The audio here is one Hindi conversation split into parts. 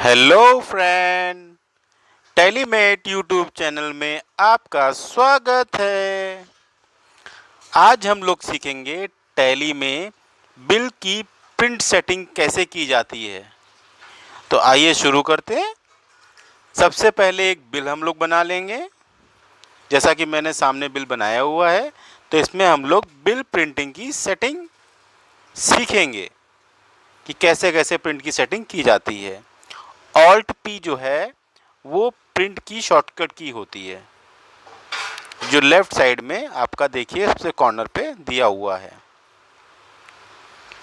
हेलो फ्रेंड, टेलीमेट यूट्यूब चैनल में आपका स्वागत है। आज हम लोग सीखेंगे टैली में बिल की प्रिंट सेटिंग कैसे की जाती है। तो आइए शुरू करते हैं। सबसे पहले एक बिल हम लोग बना लेंगे। जैसा कि मैंने सामने बिल बनाया हुआ है, तो इसमें हम लोग बिल प्रिंटिंग की सेटिंग सीखेंगे कि कैसे कैसे प्रिंट की सेटिंग की जाती है। ऑल्ट पी जो है वो प्रिंट की शॉर्टकट की होती है, जो लेफ्ट साइड में आपका देखिए सबसे कॉर्नर पे दिया हुआ है।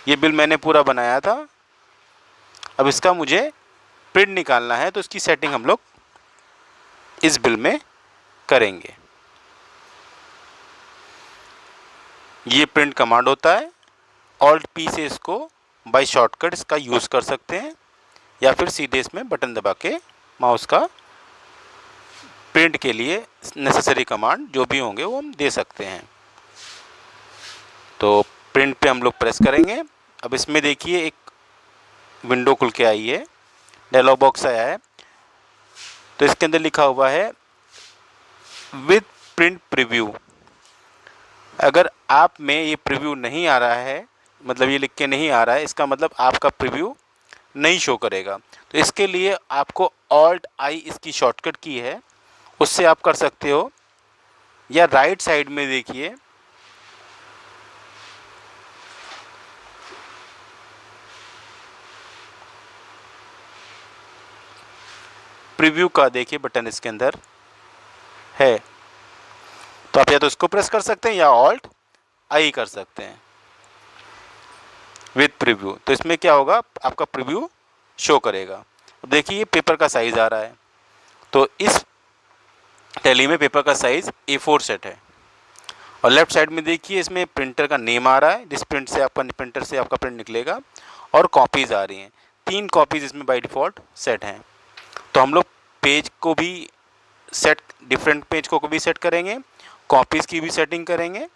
ये बिल मैंने पूरा बनाया था। अब इसका मुझे प्रिंट निकालना है, तो इसकी सेटिंग हम लोग इस बिल में करेंगे। ये प्रिंट कमांड होता है। ऑल्ट पी से इसको बाय शॉर्टकट इसका यूज़ कर सकते हैं, या फिर सीधे इसमें बटन दबा के माउस का प्रिंट के लिए नेसेसरी कमांड जो भी होंगे वो हम दे सकते हैं। तो प्रिंट पे हम लोग प्रेस करेंगे। अब इसमें देखिए एक विंडो खुल के आई है, डायलॉग बॉक्स आया है। तो इसके अंदर लिखा हुआ है विद प्रिंट प्रीव्यू। अगर आप में ये प्रीव्यू नहीं आ रहा है, मतलब ये लिख के नहीं आ रहा है, इसका मतलब आपका प्रीव्यू नहीं शो करेगा। तो इसके लिए आपको ऑल्ट आई इसकी शॉर्टकट की है, उससे आप कर सकते हो। या राइट साइड में देखिए प्रीव्यू का देखिए बटन इसके अंदर है, तो आप या तो इसको प्रेस कर सकते हैं या ऑल्ट आई कर सकते हैं विद प्रीव्यू। तो इसमें क्या होगा, आपका प्रीव्यू शो करेगा। देखिए ये पेपर का साइज़ आ रहा है, तो इस टैली में पेपर का साइज़ A4 सेट है। और लेफ्ट साइड में देखिए इसमें प्रिंटर का नेम आ रहा है, जिस प्रिंटर से आपका प्रिंट निकलेगा, और कॉपीज़ आ रही हैं। 3 कॉपीज़ इसमें बाय डिफ़ॉल्ट सेट हैं। तो हम लोग पेज को भी सेट, डिफरेंट पेज को भी सेट करेंगे, कॉपीज़ की भी सेटिंग करेंगे।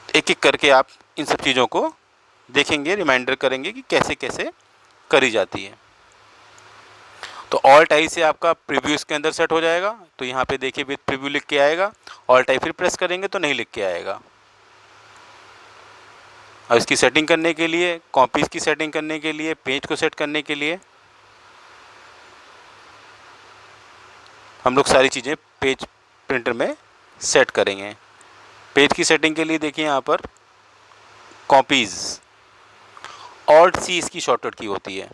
एक एक करके आप इन सब चीज़ों को देखेंगे, रिमाइंडर करेंगे कि कैसे कैसे करी जाती है। तो ऑल्ट आई से आपका प्रीव्यू इसके अंदर सेट हो जाएगा। तो यहाँ पे देखिए विद प्रीव्यू लिख के आएगा। ऑल्ट आई फिर प्रेस करेंगे तो नहीं लिख के आएगा। और इसकी सेटिंग करने के लिए, कॉपीज़ की सेटिंग करने के लिए, पेज को सेट करने के लिए हम लोग सारी चीज़ें पेज प्रिंटर में सेट करेंगे। पेज की सेटिंग के लिए देखिए यहाँ पर कॉपीज़, ऑल्ट सी इसकी शॉर्टकट की होती है।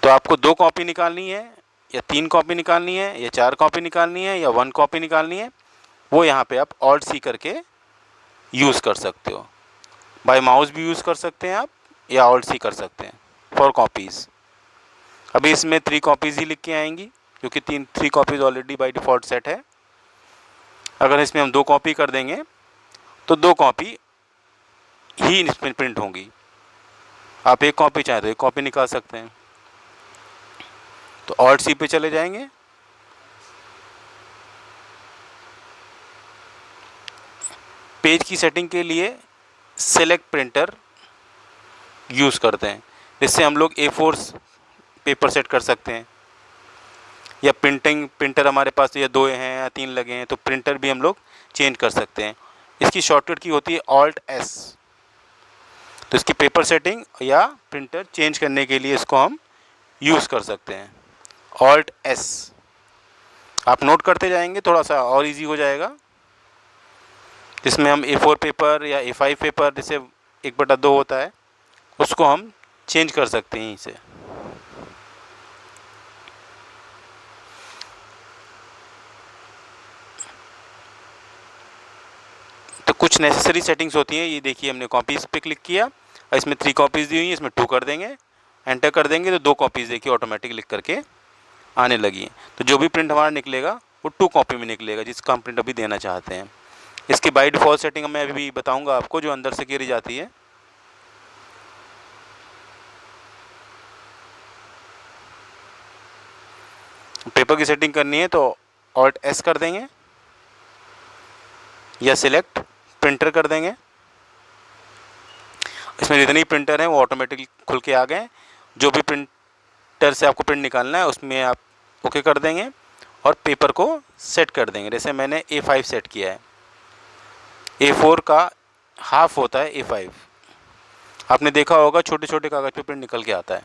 तो आपको 2 कॉपी निकालनी है, या 3 कॉपी निकालनी है, या 4 कॉपी निकालनी है, या 1 कॉपी निकालनी है, वो यहाँ पे आप ऑल्ट सी करके यूज़ कर सकते हो। बाय माउस भी यूज़ कर सकते हैं आप, या ऑल्ट सी कर सकते हैं फॉर कॉपीज़। अभी इसमें 3 कॉपीज़ ही लिख के आएंगी, क्योंकि 3 copies already by default set है। अगर इसमें हम 2 कॉपी कर देंगे तो 2 कॉपी ही इसमें प्रिंट होंगी। आप 1 कॉपी चाहें तो 1 कॉपी निकाल सकते हैं। तो ऑल्ट सी पे चले जाएंगे। पेज की सेटिंग के लिए सेलेक्ट प्रिंटर यूज़ करते हैं, जिससे हम लोग A4 पेपर सेट कर सकते हैं। या प्रिंटर हमारे पास या 2 हैं या 3 लगे हैं, तो प्रिंटर भी हम लोग चेंज कर सकते हैं। इसकी शॉर्टकट की होती है ऑल्ट एस। तो इसकी पेपर सेटिंग या प्रिंटर चेंज करने के लिए इसको हम यूज़ कर सकते हैं, ऑल्ट एस। आप नोट करते जाएंगे, थोड़ा सा और इजी हो जाएगा। जिसमें हम A4 पेपर या A5 पेपर, जैसे 1/2 होता है, उसको हम चेंज कर सकते हैं इसे। तो कुछ नेसेसरी सेटिंग्स होती हैं। ये देखिए हमने कॉपीज़ पे क्लिक किया, और इसमें 3 कॉपीज़ दी हुई हैं, इसमें 2 कर देंगे, एंटर कर देंगे, तो 2 कॉपीज़ देखिए ऑटोमेटिक लिख करके आने लगी हैं। तो जो भी प्रिंट हमारा निकलेगा वो 2 कॉपी में निकलेगा, जिसका हम प्रिंट अभी देना चाहते हैं। इसकी बाय डिफ़ॉल्ट सेटिंग मैं अभी बताऊंगा आपको, जो अंदर से करी जाती है। पेपर की सेटिंग करनी है तो ऑल्ट एस कर देंगे, या सिलेक्ट प्रिंटर कर देंगे। इसमें इसमें जितनी प्रिंटर हैं वो ऑटोमेटिक खुल के आ गए। जो भी प्रिंटर से आपको प्रिंट निकालना है उसमें आप ओके कर देंगे और पेपर को सेट कर देंगे। जैसे मैंने A5 सेट किया है, A4 का हाफ होता है A5, आपने देखा होगा छोटे छोटे कागज़ पे प्रिंट निकल के आता है।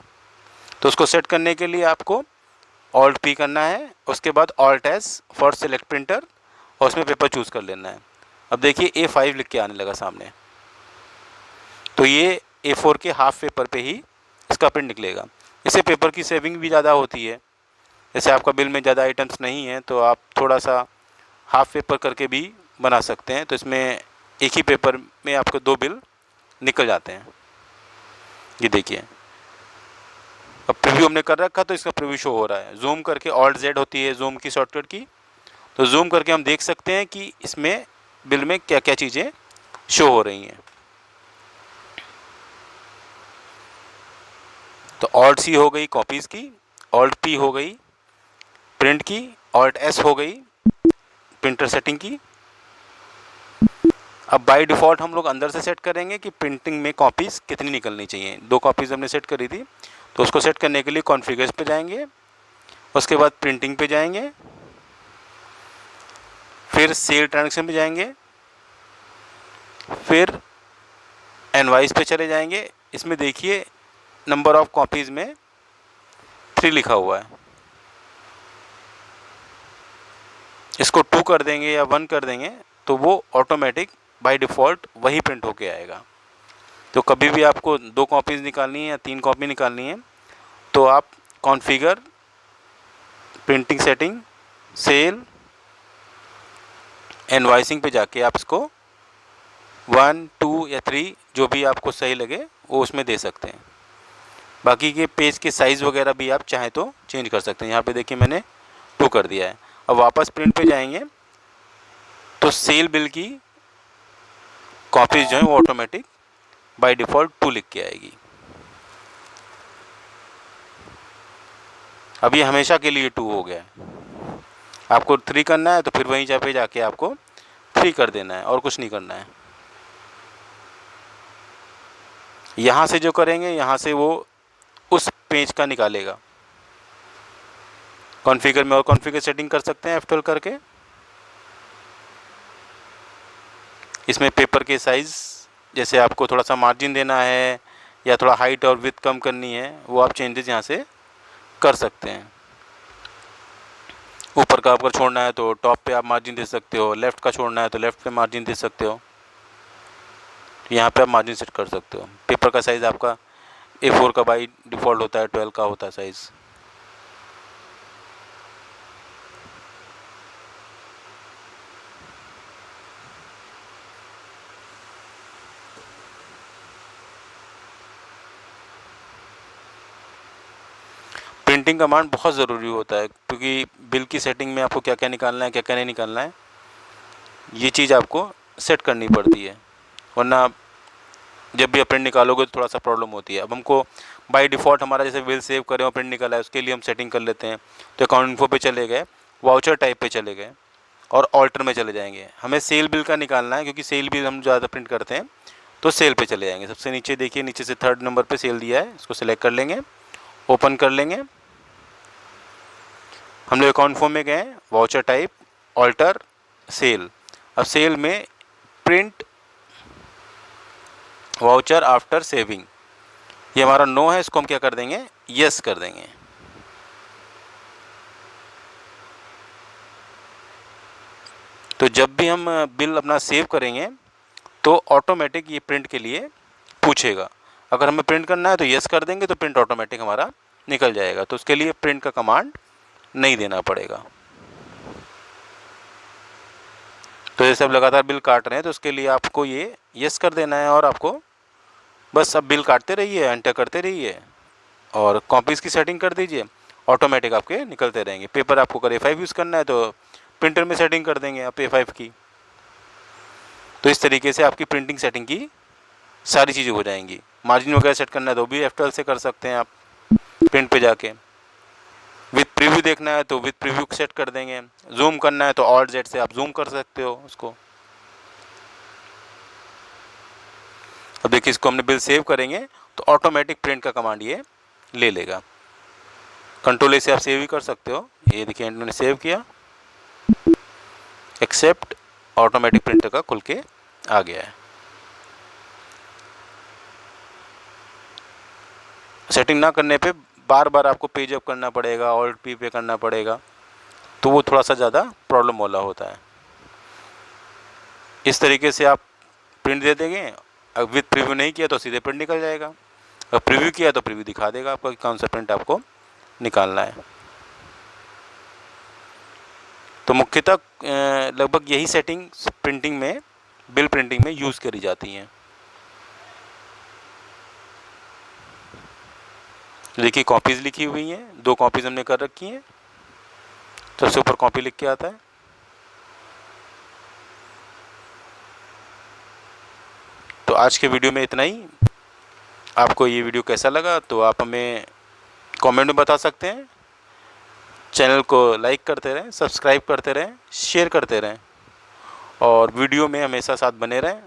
तो उसको सेट करने के लिए आपको Alt P करना है, उसके बाद Alt S for select printer और उसमें पेपर चूज़ कर लेना है। अब देखिए A5 लिख के आने लगा सामने, तो ये A4 के हाफ पेपर पे ही इसका प्रिंट निकलेगा। इससे पेपर की सेविंग भी ज़्यादा होती है। जैसे आपका बिल में ज़्यादा आइटम्स नहीं है तो आप थोड़ा सा हाफ पेपर करके भी बना सकते हैं, तो इसमें एक ही पेपर में आपके 2 बिल निकल जाते हैं। ये देखिए, अब प्रीव्यू हमने कर रखा तो इसका प्रीव्यू शो हो रहा है। जूम करके Alt Z होती है जूम की शॉर्टकट की, तो जूम करके हम देख सकते हैं कि इसमें बिल में क्या क्या चीज़ें शो हो रही हैं। तो Alt C हो गई कॉपीज़ की, Alt P हो गई प्रिंट की, Alt S हो गई प्रिंटर सेटिंग की। अब बाय डिफ़ॉल्ट हम लोग अंदर से सेट करेंगे कि प्रिंटिंग में कॉपीज़ कितनी निकलनी चाहिए। 2 कॉपीज़ हमने सेट करी थी, तो उसको सेट करने के लिए कॉन्फ़िगर्स पे जाएंगे, उसके बाद प्रिंटिंग पे जाएंगे, फिर सेल ट्रांजैक्शन पे जाएंगे, फिर इनवॉइस पे चले जाएंगे। इसमें देखिए नंबर ऑफ़ कॉपीज़ में 3 लिखा हुआ है, इसको 2 कर देंगे या 1 कर देंगे तो वो ऑटोमेटिक बाय डिफ़ॉल्ट वही प्रिंट होके आएगा। तो कभी भी आपको 2 कॉपीज़ निकालनी है या 3 कॉपी निकालनी है तो आप configure, printing setting, sale, invoicing पे जाके आप इसको 1, 2 या 3 जो भी आपको सही लगे वो उसमें दे सकते हैं। बाकी के पेज के साइज़ वगैरह भी आप चाहें तो चेंज कर सकते हैं। यहाँ पे देखिए मैंने 2 कर दिया है। अब वापस प्रिंट पे जाएंगे तो सेल बिल की कॉपीज़ जो है वो ऑटोमेटिक बाय डिफ़ॉल्ट 2 लिख के आएगी। अब ये हमेशा के लिए 2 हो गया है। आपको 3 करना है तो फिर वहीं पे जाके आपको 3 कर देना है और कुछ नहीं करना है। यहाँ से जो करेंगे यहाँ से वो उस पेज का निकालेगा। कॉन्फ़िगर में और कॉन्फ़िगर सेटिंग कर सकते हैं F12 करके। इसमें पेपर के साइज़, जैसे आपको थोड़ा सा मार्जिन देना है या थोड़ा हाइट और विड्थ कम करनी है, वो आप चेंजेस यहाँ से कर सकते हैं। ऊपर का आपको छोड़ना है तो टॉप पे आप मार्जिन दे सकते हो, लेफ़्ट का छोड़ना है तो लेफ़्ट पे मार्जिन दे सकते हो। यहाँ पे आप मार्जिन सेट कर सकते हो। पेपर का साइज़ आपका A4 का बाई डिफ़ॉल्ट होता है 12 का होता है साइज़। प्रिंटिंग कमांड बहुत ज़रूरी होता है क्योंकि बिल की सेटिंग में आपको क्या क्या निकालना है क्या क्या नहीं निकालना है ये चीज़ आपको सेट करनी पड़ती है, वरना जब भी आप प्रिंट निकालोगे तो थोड़ा सा प्रॉब्लम होती है। अब हमको बाय डिफ़ॉल्ट हमारा जैसे बिल सेव करें और प्रिंट निकला है उसके लिए हम सेटिंग कर लेते हैं। तो अकाउंट इन्फो पे चले गए, वाउचर टाइप पे चले गए और ऑल्टर में चले जाएंगे। हमें सेल बिल का निकालना है क्योंकि सेल बिल हम ज़्यादा प्रिंट करते हैं, तो सेल पे चले जाएंगे। सबसे नीचे देखिए, नीचे से 3rd नंबर पे सेल दिया है, इसको सिलेक्ट कर लेंगे, ओपन कर लेंगे। हम लोग अकाउंट फॉर्म में गए, वाउचर टाइप, ऑल्टर, सेल। अब सेल में प्रिंट वाउचर आफ्टर सेविंग, ये हमारा नो है, इसको हम क्या कर देंगे, यस कर देंगे। तो जब भी हम बिल अपना सेव करेंगे तो ऑटोमेटिक ये प्रिंट के लिए पूछेगा। अगर हमें प्रिंट करना है तो यस कर देंगे तो प्रिंट ऑटोमेटिक हमारा निकल जाएगा। तो उसके लिए प्रिंट का कमांड नहीं देना पड़ेगा। तो जैसे अब लगातार बिल काट रहे हैं तो उसके लिए आपको ये यस कर देना है और आपको बस अब बिल काटते रहिए, एंटर करते रहिए और कॉपीज़ की सेटिंग कर दीजिए, ऑटोमेटिक आपके निकलते रहेंगे। पेपर आपको अगर A5 यूज़ करना है तो प्रिंटर में सेटिंग कर देंगे आप A5 की। तो इस तरीके से आपकी प्रिंटिंग सेटिंग की सारी चीज़ें हो जाएंगी। मार्जिन वगैरह सेट करना है तो भी F12 से कर सकते हैं आप प्रिंट पे जाके। विथ प्रीव्यू देखना है तो विथ प्रीव्यू सेट कर देंगे। जूम करना है तो Alt Z से आप जूम कर सकते हो उसको। अब देखिए इसको हमने बिल सेव करेंगे तो ऑटोमेटिक प्रिंट का कमांड ये ले लेगा। कंट्रोल ए से आप सेव भी कर सकते हो। ये देखिए मैंने सेव किया, एक्सेप्ट, ऑटोमेटिक प्रिंटर का खुल के आ गया है। सेटिंग ना करने पे बार बार आपको पेज अप करना पड़ेगा, ऑल्ट पी पे करना पड़ेगा, तो वो थोड़ा सा ज़्यादा प्रॉब्लम वाला होता है। इस तरीके से आप प्रिंट दे देंगे। अगर विद प्रीव्यू नहीं किया तो सीधे प्रिंट निकल जाएगा, अगर प्रीव्यू किया तो प्रीव्यू दिखा देगा आपको कि कौन सा प्रिंट आपको निकालना है। तो मुख्यतः लगभग यही सेटिंग प्रिंटिंग में, बिल प्रिंटिंग में यूज़ करी जाती हैं। देखिए कॉपीज़ लिखी हुई हैं, 2 कॉपीज़ हमने कर रखी हैं। सबसे ऊपर कॉपी लिख के आता है। तो आज के वीडियो में इतना ही। आपको ये वीडियो कैसा लगा तो आप हमें कमेंट में बता सकते हैं। चैनल को लाइक करते रहें, सब्सक्राइब करते रहें, शेयर करते रहें और वीडियो में हमेशा साथ बने रहें।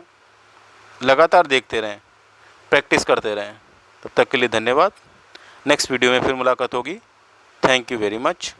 लगातार देखते रहें, प्रैक्टिस करते रहें। तब तक के लिए धन्यवाद। नेक्स्ट वीडियो में फिर मुलाकात होगी। Thank you very much.